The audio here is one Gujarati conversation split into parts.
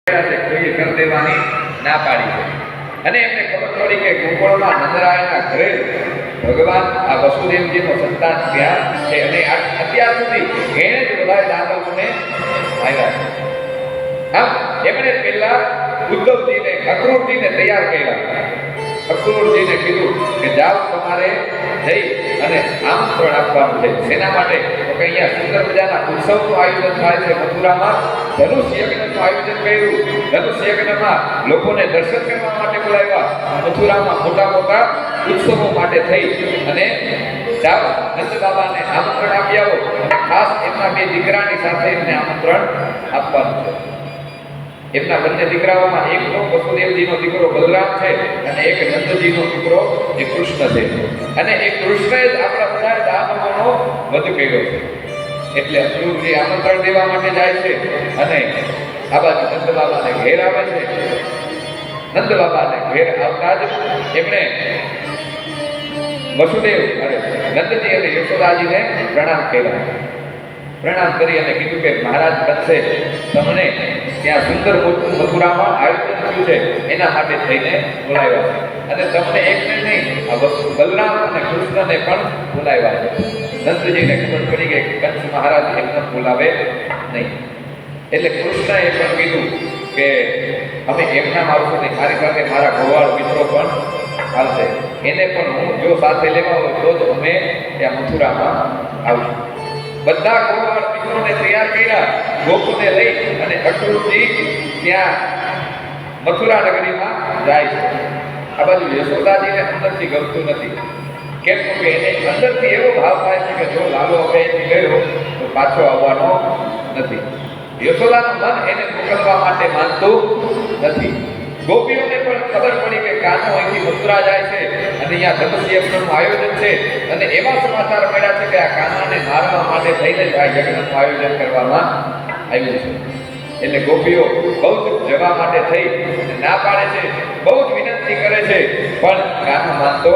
કોઈએ ઘર દેવાની ના પાડી છે અને એમને ખબર પડી કે ગોકુળમાં નંદરાયના ઘરે ભગવાન આ વસુદેવજીનો સંતાન ત્યાં છે અને અત્યાર સુધી એને જ બધા દાનવોને આવ્યા છે. આમ એમણે પહેલા ઉદ્ધવજીને અક્રૂરજીને તૈયાર કર્યા. અક્રૂરજીને કીધું કે જાઓ તમારે જઈ અને આમંત્રણ આપવાનું છે. શેના માટે? તો કે અહીંયા સુંદર મજાના ઉત્સવનું આયોજન થાય છે મથુરામાં. ધનુષ યજ્ઞનું આયોજન કર્યું. ધનુષ યજ્ઞમાં લોકોને દર્શન કરવા માટે બોલાવ્યા. મથુરામાં મોટા મોટા ઉત્સવો માટે થઈ અને જાઓ નંદ બાબાને આમંત્રણ આપી આવો અને ખાસ એમના બે દીકરાની સાથે એમને આમંત્રણ આપવાનું છે. એમના બંને દીકરાઓમાં એક તો વસુદેવજીનો દીકરો બલરામ છે અને એક નંદજીનો દીકરો એ કૃષ્ણ છે અને એ કૃષ્ણએ જ આપણા બધા દાનવોનો વધ કર્યો છે. એટલે અક્રૂરજી આમંત્રણ દેવા માટે જાય છે અને આ બાજુ નંદ બાબાને ઘેર આવે છે. નંદ બાબાને ઘેર આવતા જ એમણે વસુદેવ અને નંદજી અને યશોદાજીને પ્રણામ કર્યા. પ્રણામ કરી અને કીધું કે મહારાજ બનશે તમને ત્યાં સુંદર મથુરામાં આયોજન થયું છે એના માટે થઈને બોલાવ્યા છે અને તમને એકને નહીં આ વસ્તુ બલરામ અને કૃષ્ણને પણ બોલાવ્યા છે. નંદજીને ખબર પડી કે કંસ મહારાજ એમને બોલાવે નહીં. એટલે કૃષ્ણએ પણ કીધું કે અમે એમનામ આવશું નહીં, મારી સાથે મારા ગોવાળ મિત્રો પણ આવશે. એને પણ હું જો સાથે લેવા હોય તો જ અમે ત્યાં મથુરામાં આવશું. બધા ગોવાળ મિત્રોને તૈયાર કર્યા. ગોકુળને લઈ અને અક્રૂરજી ત્યાં મથુરા નગરીમાં જાય છે. આ બાજુ યશોદાજીને અંદરથી ગમતું નથી. કેમ કે એને અંદરથી એવો ભાવ થાય છે કે જો લાલો હવે એથી ગયો તો પાછો આવવાનો નથી. યશોદાનું મન એને મોકલવા માટે માનતું નથી. ગોપીઓને પણ ખબર પડી કે કાનો અહીંથી મથુરા જાય છે અને અહીંયા ધનુષ યજ્ઞનું આયોજન છે અને એવા સમાચાર મળ્યા છે કે આ કાનાને મારવા માટે થઈને જ આ યજ્ઞનું આયોજન કરવામાં આવ્યું છે. એટલે ગોપીઓ બહુ જ જવા માટે થઈ અને ના પાડે છે, બહુ જ વિનંતી કરે છે, પણ કાનો માનતો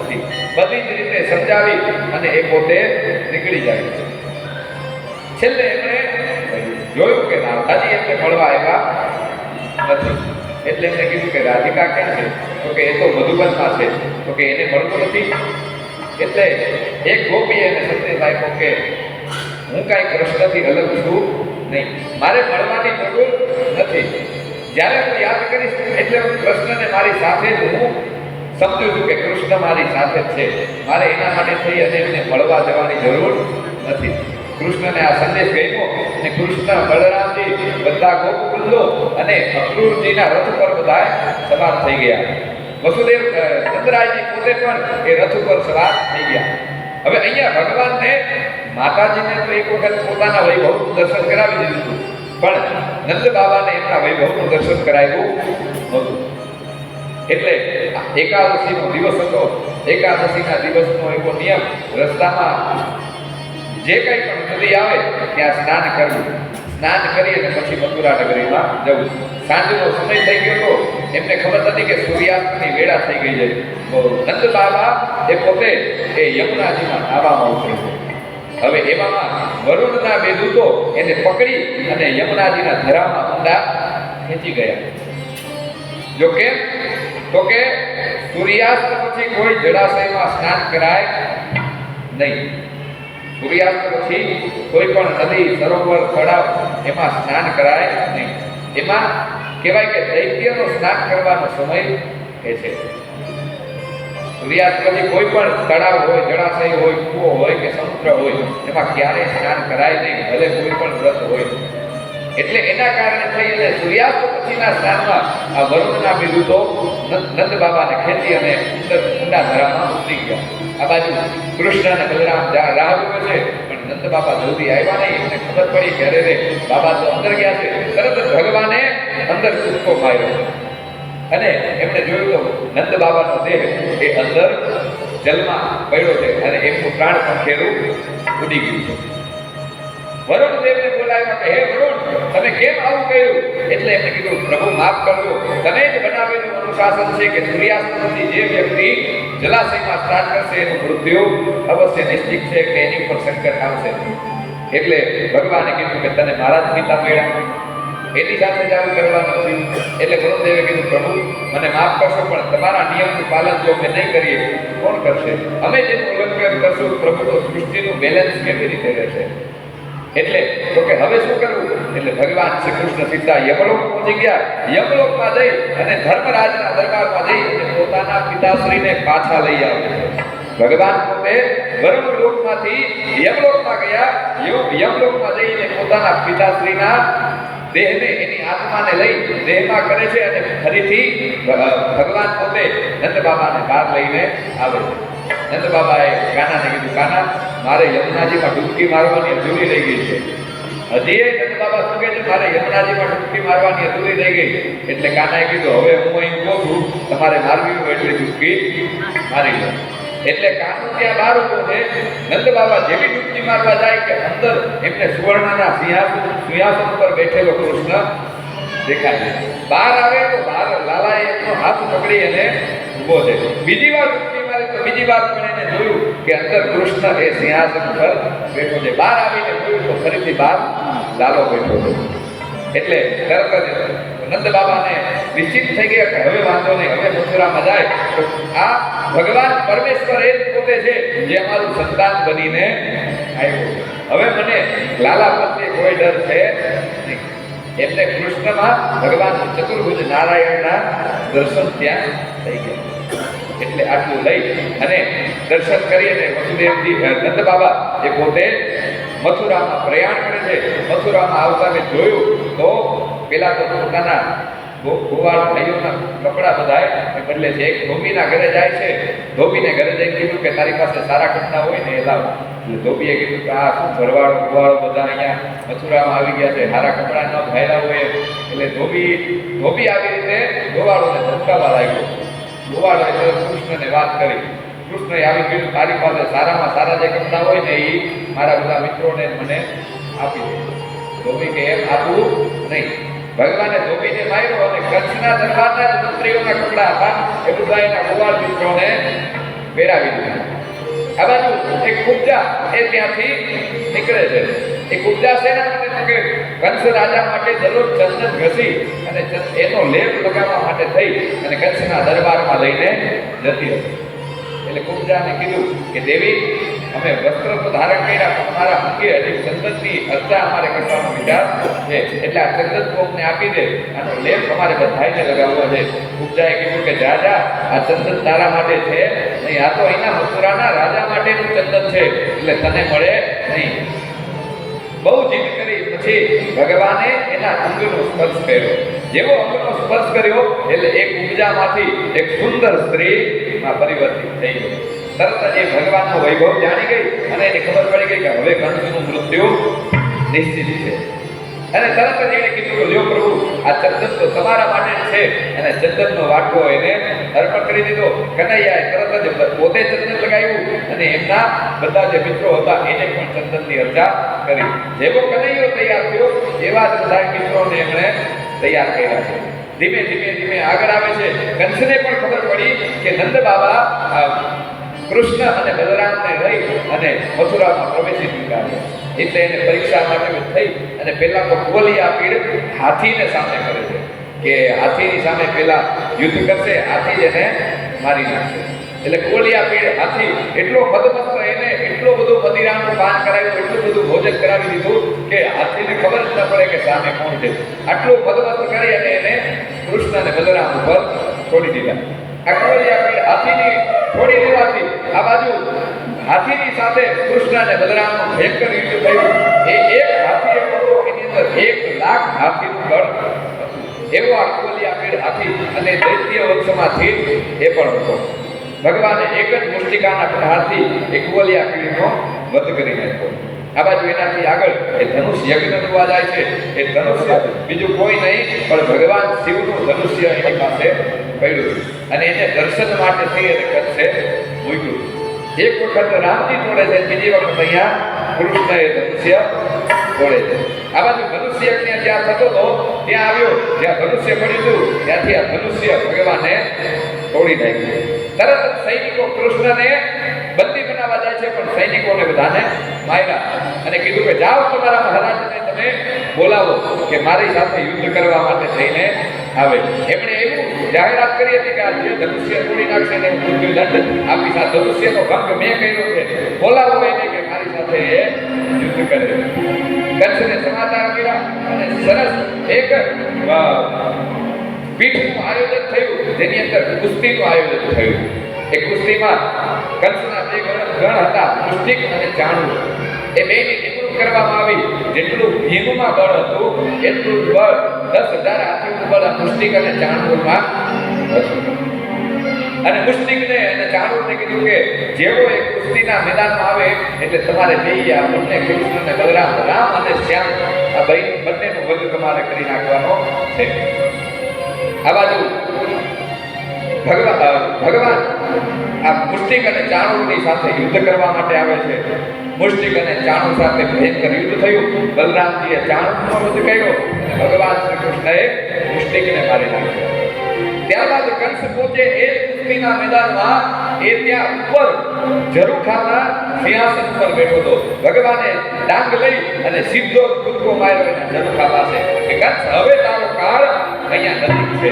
નથી. બધી જ રીતે સમજાવી અને એ પોતે નીકળી જાય છે. છેલ્લે એમણે જોયું કે રાધાજી એમને મળવા આવ્યા નથી. એટલે એમને કીધું કે રાધિકા ક્યાં છે? તો કે એ તો મધુબનમાં છે. તો કે એને મળતું નથી. એટલે એક ગોપીએ એને સંદેશ આપ્યો કે હું કાંઈ કૃષ્ણથી અલગ છું નહીં, મારે મળવાની જરૂર નથી. જ્યારે હું યાદ કરીશ એટલે હું કૃષ્ણને મારી સાથે જ હું સમજું છું કે કૃષ્ણ મારી સાથે જ છે. મારે એના માટે થઈ અને એમને મળવા જવાની જરૂર નથી. કૃષ્ણને આ સંદેશ ગયો અને કૃષ્ણ, બલરામજી, બધા ગોપવૃંદો અને અક્રૂરજીના રથ પર બધા સવાર થઈ ગયા. વસુદેવ નંદરાયજી પોતે પણ એ રથ ઉપર સવાર થઈ ગયા. હવે અહીંયા ભગવાનને માતાજીને તો એક વખત પોતાના વૈભવનું દર્શન કરાવી દીધું, પણ નંદ બાબાને એમના વૈભવનું દર્શન કરાવ્યું નહોતું. એટલે એકાદશીનો દિવસ હતો. એકાદશીના દિવસનો એવો નિયમ, રસ્તામાં જે કંઈ પણ નદી આવે ત્યાં સ્નાન કરવું. સ્નાન કરી અને પછી મથુરા નગરીમાં જવું. સાંજનો સમય થઈ ગયો હતો. એમને ખબર હતી કે સૂર્યાસ્તની વેળા થઈ ગઈ છે. નંદ બાબા એ પોતે એ યમુનાજીમાં નાહવામાં ઉતરે છે. હવે એવામાં વરુણના બે દૂતો એને પકડી અને યમુનાજીના ધરામાં ઊંડા ખેંચી ગયા. જો કે તો કે સૂર્યાસ્ત પછી કોઈ જળાશયમાં સ્નાન કરાય નહીં. સૂર્યાસ્ત પછી કોઈ પણ નદી, સરોવર, તળાવ એમાં સ્નાન કરાય નહીં. એમાં કહેવાય કે દૈત્યનો સ્નાન કરવાનો સમય એ છે. સૂર્યાસ્ત પછી કોઈ પણ તળાવ હોય, જળાશય હોય, કૂવો હોય કે સમુદ્ર હોય એમાં ક્યારેય સ્નાન કરાય નહીં, ભલે કોઈ પણ વ્રત હોય. એટલે એના કારણે થઈ અને સૂર્યાસ્ત પછીના સ્નાનમાં આ વરુણના બિંદુતો નંદ બાબાને ખેંચી અને ઊંડા ધરામાં ઉતરી ગયા. આ બાજુ કૃષ્ણ અને બલરામ રાહ જુએ છે, પણ નંદ બાબા જલ્દી આવ્યા નહીં. એમને ખબર પડી કે અરે બાબા તો અંદર ગયા છે. તરત જ ભગવાને અંદર કૂદકો માર્યો અને એમણે જોયું તો નંદ બાબાનો દેહ એ અંદર જલમાં પડ્યો છે અને એમનું પ્રાણ પંખેરું ઉડી ગયું છે. વરુણ દેવને બોલાવ્યા કે હે વરુણ, તમે કેમ આવું કર્યું? એટલે એમને કીધું પ્રભુ માફ કરજો, તમે જ બનાવેલું અનુશાસન છે કે સૂર્યાસ્ત પછી જે વ્યક્તિ જલાશયમાં સ્નાન કરશે એનું મૃત્યુ અવશ્ય નિશ્ચિત છે, કે એની ઉપર સંકટ આવશે. એટલે ભગવાને કીધું કે તને મારા જ પિતા મળ્યા, એની સાથે જ આવું કરવાનું થયું. એટલે ગુરુદેવે કીધું, પ્રભુ મને માફ કરશો, પણ તમારા નિયમનું પાલન જો અમે નહીં કરીએ કોણ કરશે? અમે જેનું ઉલ્લંઘન કરશું પ્રભુ, તો સૃષ્ટિનું બેલેન્સ કેવી રીતે રહેશે? એટલે તો કે હવે શું કરવું? એટલે ભગવાન શ્રી કૃષ્ણ સીધા યમલોક પહોંચી ગયા. યમલોકમાં જઈ અને ધર્મરાજના દરબારમાં જઈ અને પોતાના પિતાશ્રીને પાછા લઈ આવ્યા. ભગવાન પોતે વરુણ લોકમાંથી યમલોકમાં ગયા. યમલોકમાં જઈને પોતાના પિતાશ્રીના દેહને, એની આત્માને લઈ દેહમાં કરે છે અને ફરીથી ભગવાન પોતે નંદ બાબાને બહાર લઈને આવે છે. નંદ બાબાએ કાનાને કીધું, કાના મારે યમુનાજીમાં ડૂબકી મારવાની અધૂરી રહી ગઈ છે. હજી નંદ બાબા શું કહે છે, મારે યમુનાજીમાં ડૂબકી મારવાની અધૂરી રહી ગઈ. એટલે કાનાએ કીધું, હવે હું અહીં કહું છું, તમારે મારવી હોય એટલી ડૂબકી મારી લો. એટલે કાનુ ત્યાં બહાર ઉભો છે. નંદ બાબા જેવી ડૂબકી મારવા જાય કે અંદર એમને સુવર્ણના સિંહાસન પર બેઠેલો કૃષ્ણ દેખાય. બહાર આવે તો બહાર લાલાએ એમનો હાથ પકડી અને ઉભો છે. બીજી વાર ડૂબકી મારી તો બીજી વાર પણ એને જોયું કે અંદર કૃષ્ણ એ સિંહાસન પર બેઠો છે. બહાર આવીને જોયું તો ફરીથી બહાર લાલો બેઠો છે. એટલે તરત જ નંદ બાબાને નિશ્ચિત થઈ ગયા કે હવે વાંધો નહીં, હવે મથુરામાં જાય તો આ ભગવાન પરમેશ્વર એ જ પોતે છે જે અમારું સંતાન બનીને આવ્યો છે. હવે મને લાલા પ્રત્યે કોઈ ડર છે નહીં. એટલે કૃષ્ણમાં ભગવાન ચતુર્ભુજ નારાયણના દર્શન ત્યાં થઈ ગયા. એટલે આટલું લઈ અને દર્શન કરીને વસુદેવજી નંદ બાબા એ પોતે મથુરામાં પ્રયાણ કરે છે. મથુરામાં આવતા મેં જોયું તો પેલા તો પોતાના ગોવાળ ભાઈઓના કપડા બધાય બદલે છે. એક ધોબીના ઘરે જાય છે. ધોબીને ઘરે જઈને કીધું કે તારી પાસે સારા કપડા હોય ને એ લાવ. એટલે ધોબીએ કીધું કે આ શું ભરવાડો ગોવાળો બધા અહીંયા મથુરામાં આવી ગયા છે, સારા કપડા ન ભાયલા હોય. એટલે ધોબી આવી રીતે ગોવાળોને ધમકાવા લાગ્યો. ગોવાળો એટલે કૃષ્ણને વાત કરી. કૃષ્ણએ આવી કીધું, તારી પાસે સારામાં સારા જે કપડાં હોય ને એ મારા બધા મિત્રોને મને આપી દે. ધોબી કે એમ આપવું નહીં. ભગવાને ધોબીને માર્યો અને કચ્છના દરબારના જ મંત્રીઓના કપડા હતા એ બધા એના ગોવાળ મિત્રોને પહેરાવી દીધા. આ બાજુ એક કુબજા એ ત્યાંથી નીકળે છે. એ કુબજા શેના માટે? કે કંસ રાજા માટે દરરોજ ચંદન ઘસી અને એનો લેપ લગાવવા માટે થઈ અને કંસના દરબારમાં લઈને જતી હતી. એટલે કુબજાને કીધું કે દેવી, અમે વસ્ત્ર તો ધારણ કર્યા પણ અમારા અંગે હજી ચંદનની અર્ચા અમારે કરવાનો વિચાર છે. એટલે આ ચંદન તો અમને આપી દે, આનો લેપ અમારે બધાઈને લગાવવો છે. કુબજાએ કીધું કે જા જા, આ ચંદન તારા માટે છે નહીં, આ તો અહીંના મથુરાના રાજા માટેનું ચંદન છે, એટલે તને મળે નહીં. બહુ જીદ કરી પછી ભગવાને એના અંગનો સ્પર્શ કર્યો. જેવો અંગનો સ્પર્શ કર્યો એટલે એક કુબજામાંથી એક સુંદર સ્ત્રીમાં પરિવર્તિત થઈ ગયો. તરત જ એ ભગવાનનો વૈભવ જાણી ગઈ અને એને ખબર પડી ગઈ કે હવે કંસનું મૃત્યુ નિશ્ચિત છે. અને તરત જ એને કીધું કે લ્યો પ્રભુ, આ ચંદન તો તમારા માટે છે. અને ચંદનનો વાટકો એને અર્પણ કરી દીધો. કનૈયાએ તરત જ પોતે ચંદન લગાવ્યું અને એમના બધા જે મિત્રો હતા એને પણ ચંદનની અર્ચા કરી. જેવો કનૈયો તૈયાર થયો એવા જ બધા મિત્રોને એમણે તૈયાર કર્યા છે. ધીમે ધીમે આગળ આવે છે. કંસને પણ ખબર પડી કે નંદ બાબા કૃષ્ણ અને બલરામને લઈ અને મથુરામાં પ્રવેશી ચૂક્યા છે. એટલે એને પરીક્ષા માટે થઈ અને પહેલા તો કુવલિયા પીડ હાથીને સામે કરે છે કે હાથીની સામે પહેલા યુદ્ધ કરશે, હાથી જ એને મારી નાખશે. એટલે કુવલિયા પીડ હાથી એટલો મદમસ્ત, એને એટલો બધું મદિરાનું પાન કરાવ્યું, એટલું બધું ભોજન કરાવી દીધું કે હાથીને ખબર જ ન પડે કે સામે કોણ છે. આટલું મદમસ્ત કરી અને એને કૃષ્ણ અને બલરામ ઉપર છોડી દીધા. આ કુવલિયા પીડ હાથીની છોડી દેવાથી આ બાજુ હાથીની સાથે કૃષ્ણ અને બલરામનું ભયંકર યુદ્ધ થયું. એ એક હાથી એવો હતો, એની અંદર 1 લાખ હાથીનું દળ હતું. એવો આ કુવલિયા પીડ હાથી અને દૈત્ય વંશમાંથી એ પણ હતો. ભગવાને એક જ મુષ્ટિકાના પ્રહારથી એ કુવલિયા પીડનો વધ કરી નાખ્યો. આ બાજુ એનાથી આગળ એ ધનુષ યજ્ઞ થવા જાય છે. એ ધનુષ્ય બીજું કોઈ નહીં પણ ભગવાન શિવનું ધનુષ્ય એની પાસે પડ્યું અને એને દર્શન માટે થઈ અને કંસે મૂક્યું. એક વખત રામજી તોડે છે, બીજી વખત અહીંયા કૃષ્ણ એ ધનુષ્ય તોડે છે. આ બાજુ ધનુષ્ય યજ્ઞ જ્યાં થતો હતો ત્યાં આવ્યો, જ્યાં ધનુષ્ય પડ્યું હતું ત્યાંથી આ ધનુષ્ય ભગવાને તોડી નાખ્યું. તરત સૈનિકો કૃષ્ણને બંદી બનાવવા બચાવવા જાય છે પણ સૈનિકોને બધાને માર્યા અને કીધું કે જાઓ તમારા મહારાજને તમે બોલાવો કે મારી સાથે યુદ્ધ કરવા માટે થઈને આવે. એમણે એવું જાહેરાત કરી હતી કે આ જે ધનુષ્ય તોડી નાખશે ને મૃત્યુદંડ આપી. આ ધનુષ્યનો ભંગ મેં કર્યો છે, બોલાવો એને કે મારી સાથે એ યુદ્ધ કરે. કંસને સમાચાર કર્યા અને સરસ એક પીઠનું આયોજન થયું જેની અંદર કુસ્તીનું આયોજન થયું. એ કુસ્તીમાં કંસના જે ગણ હતા મુષ્ટિક અને ચાણૂર એ બેની નિમણૂક કરવામાં આવી. જેટલું ભીમમાં બળ હતું એટલું જ બળ 10,000 હાથીનું બળ મુષ્ટિક અને ચાણૂરમાં હતું. અને મુષ્ટિકને અને ચાણૂરને કીધું કે જેવો એક કુસ્તીના મેદાનમાં આવે એટલે તમારે બે આ બંને કૃષ્ણ અને બલરામ, રામ અને શ્યામ આ બંનેનો વધ તમારે કરી નાખવાનો છે. આ બાજુ ભગવાન આ મુષ્ટિક અને ચાણૂરની સાથે યુદ્ધ કરવા માટે આવે છે. મુષ્ટિક અને ચાણૂર સાથે ભયંકર યુદ્ધ થયું. બલરામજીએ ચાણૂરનો વધ કર્યો અને ભગવાન શ્રી કૃષ્ણએ મુષ્ટિકને મારી નાખ્યો. ત્યારબાદ કંસ પહોંચે એ કુસ્તીના મેદાનમાં. એ ત્યાં ઉપર ઝરૂખાના સિંહાસન પર બેઠો હતો. ભગવાને ડાંગ લઈ અને સીધો કૂદકો માર્યો એના ઝરૂખા પાસે કે કંસ હવે તારો કાળ અહીંયા નથી છે.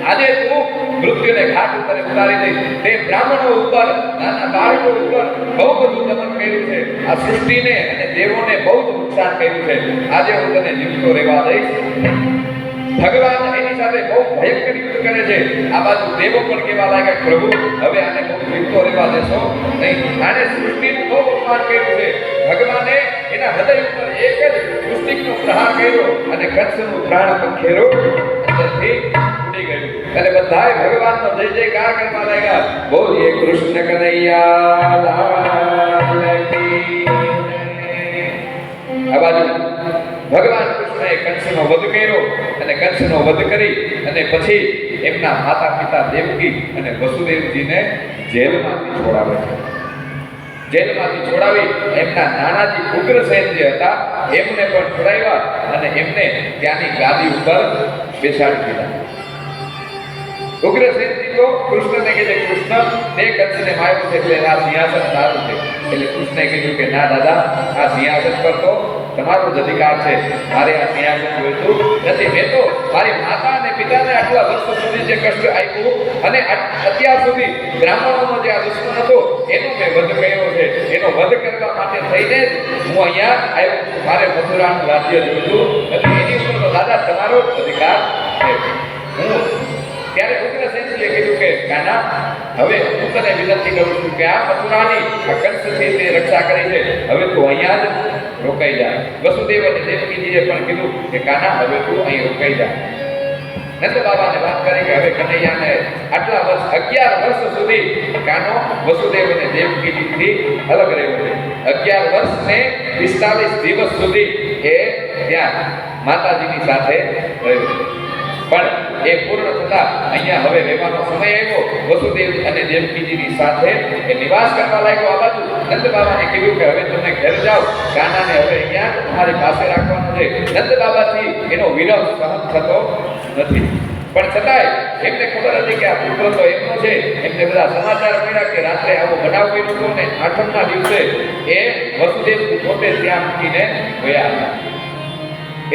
આજે તું મૃત્યુને ઘાટ ઉપર ઉતારી દઈ. તે બ્રાહ્મણો ઉપર, નાના બાળકો ઉપર બહુ બધું દમન કર્યું છે. આ સૃષ્ટિને અને દેવોને બહુ જ નુકસાન કર્યું છે. આજે હું તને જીવતો રહેવા દઈશ. ભગવાન એની સાથે બહુ ભયંકર યુદ્ધ કરે છે. આ બાજુ દેવો પણ કહેવા લાગ્યા પ્રભુ હવે આને બહુ જીવતો રહેવા દેશો નહીં. આને સૃષ્ટિનું બહુ અપમાન કર્યું છે. ભગવાને એના હૃદય ઉપર એક જ મુષ્ટિકનો પ્રહાર કર્યો અને કંસનું પ્રાણ પંખેરો અંદરથી ઉડી ગયું. અને બધાએ ભગવાનનો જય જયકાર કરવા લાગ્યા. બોલીએ કૃષ્ણ કનૈયા લાલ કી. આ બાજુ ભગવાન કૃષ્ણએ કંસનો વધ કર્યો અને કંસનો વધ કરી અને પછી એમના માતા પિતા દેવકી અને વસુદેવજીને જેલમાંથી છોડાવે છે. જેલમાંથી છોડાવી એમના નાનાજી ઉગ્રસેન જે હતા એમને પણ છોડાવ્યા અને એમને ત્યાંની ગાદી ઉપર બેસાડી દીધા. ઉગ્રસેનજી તો કૃષ્ણને કહે છે કૃષ્ણ તે કંસને માર્યો છે એટલે આ સિંહાસન તારું છે. એટલે કૃષ્ણએ કીધું કે ના દાદા, આ સિંહાસન પર તો તમારો જ અધિકાર છે. મારે આ સિંહાસન જોઈતું નથી. મેં તો મારી માતા અને પિતાને આટલા વર્ષો સુધી જે કષ્ટ આપ્યું અને અત્યાર સુધી બ્રાહ્મણોનો જે આ દુશ્મન હતો એનો મેં વધ કર્યો છે. એનો વધ કરવા માટે થઈને હું અહીંયા આવ્યો છું. મારે મથુરાનું રાજ્ય જોઈતું નથી. એની ઉપર તો દાદા તમારો જ અધિકાર છે. હું ત્યારે ઉગ્રસેનજીએ કીધું કે કાના, હવે હું તને વિનંતી કરું છું કે આ મથુરાની આ કંસથી તે રક્ષા કરી છે, હવે તું અહીંયા જ રોકાઈ જા. વસુદેવ અને દેવકીજીએ પણ કીધું કે કાના હવે તું અહીં રોકાઈ જા. નંદ બાબાને વાત કરી કે હવે કનૈયાને આટલા વર્ષ 11 વર્ષ સુધી કાનો વસુદેવ અને દેવકીજીથી અલગ રહ્યો છે. 11 વર્ષ ને 45 દિવસ સુધી એ ત્યાં માતાજીની સાથે રહ્યો. પણ એ પૂર્ણ થતા અહીંયા હવે રહેવાનો સમય આવ્યો. વસુદેવ અને દેવકીજીની સાથે એ નિવાસ કરવા લાગ્યો. આ બાજુ નંદ બાબાને કીધું કે હવે તમે ઘર જાઓ, કાનાને હવે અહીંયા તમારી પાસે રાખવાનો છે. નંદ બાબાથી એનો વિરહ સહન થતો નથી. પણ છતાંય એમને ખબર હતી કે આ પુત્ર તો એમનો છે. એમને બધા સમાચાર મળ્યા કે રાત્રે આવો બનાવ બન્યો હતો ને 8મના દિવસે એ વસુદેવ પોતે ત્યાં મૂકીને ગયા હતા.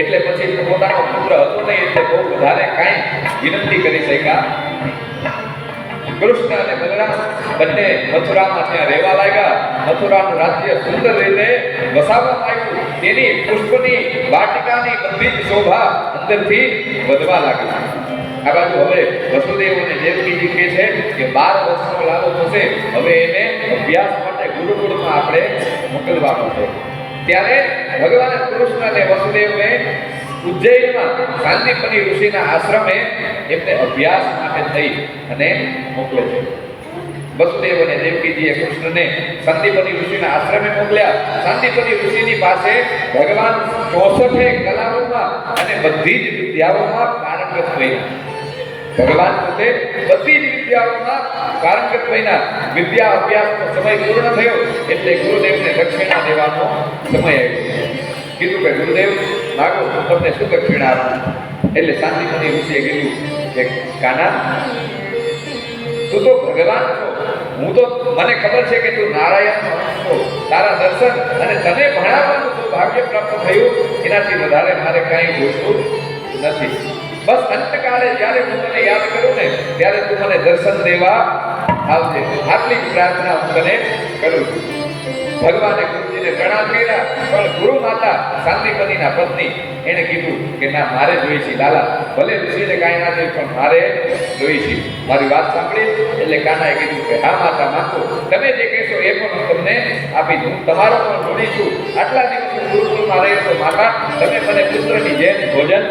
એટલે પછી પોતાનો પુત્ર હતો નહીં એટલે બહુ વધારે કાંઈ વિનંતી કરી શક્યા. કૃષ્ણ અને બલરામ બંને મથુરામાં ત્યાં રહેવા લાગ્યા. મથુરાનું રાજ્ય સુંદર રીતે વસાવવામાં આવ્યું. તેની પુષ્પની વાટિકાની બધી જ શોભા અંદરથી વધવા લાગી. આ બાજુ હવે વસુદેવ અને દેવકીજી કહે છે કે 12 વર્ષનો લાલો થશે, હવે એને અભ્યાસ માટે ગુરુકુળમાં આપણે મોકલવાનો છે. ત્યારે ભગવાન કૃષ્ણ અને વસુદેવને ઉજ્જૈનમાં શાંતિપની ઋષિના આશ્રમે એમને અભ્યાસ માટે થઈ અને મોકલે છે. વસુદેવ અને દેવકીજીએ કૃષ્ણને શાંતિપની ઋષિના આશ્રમે મોકલ્યા. શાંતિપની ઋષિની પાસે ભગવાન 64 કલાઓમાં અને બધી જ વિદ્યાઓમાં પારંગત બન્યા. ભગવાન પોતે બધી જ વિદ્યાઓમાં પારંગત બન્યા. વિદ્યા અભ્યાસનો સમય પૂર્ણ થયો એટલે ગુરુદેવને દક્ષિણા દેવાનો સમય આવ્યો. કીધું કે ગુરુદેવ માગો હું તમને શું દક્ષિણા આપું? એટલે શાંતિપની ઋષિએ કીધું કે કાના, તું તો ભગવાન છો, હું તો મને ખબર છે કે તું નારાયણનો અંશ છો. તારા દર્શન અને તને ભણાવવાનું જો ભાગ્ય પ્રાપ્ત થયું એનાથી વધારે મારે કાંઈ જોઈતું નથી. બસ અંતકાળે જ્યારે હું તને યાદ કરું ને ત્યારે તું મને દર્શન દેવા આવજે. આટલી જ પ્રાર્થના હું તને કરું છું. ભગવાને ગુરુજીને પ્રણામ કર્યા, પણ ગુરુ માતા શાંતિપતિના પત્ની એણે કીધું કે ના, મારે જોઈ છે લાલા, ભલે ઋષિને કાંઈ ના જોઈ પણ મારે જોઈ છે. મારી વાત સાંભળી એટલે કાનાએ કીધું કે હા માતા, માંગો, તમે જે કહેશો એ પણ હું તમને આપી દઉં. તમારો પણ ઋણી છું. આટલા દિવસો ગુરુકુળમાં રહ્યો તો માતા તમે મને પુત્રની જેમ ભોજન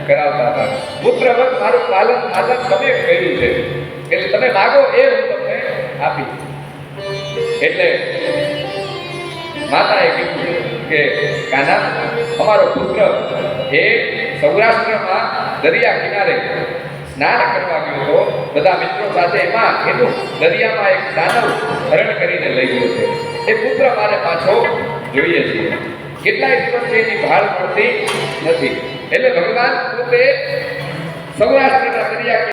કરાવતા હતા. પુત્રવત મારું પાલન આદન તમે કર્યું છે, એટલે તમે માગો એ હું તમને આપી. એટલે માતાએ કીધું કે કાના, અમારો પુત્ર એ સૌરાષ્ટ્રમાં દરિયા કિનારે સ્નાન કરવા ગયો હતો બધા મિત્રો સાથે. એમાં એનું દરિયામાં એક દાનવ હરણ કરીને લઈ ગયો છે. એ પુત્ર મારે પાછો જોઈએ છે. કેટલાય દિવસ એની ભાળ પડતી નથી. એટલે ભગવાન પોતે સૌરાષ્ટ્રના દરિયા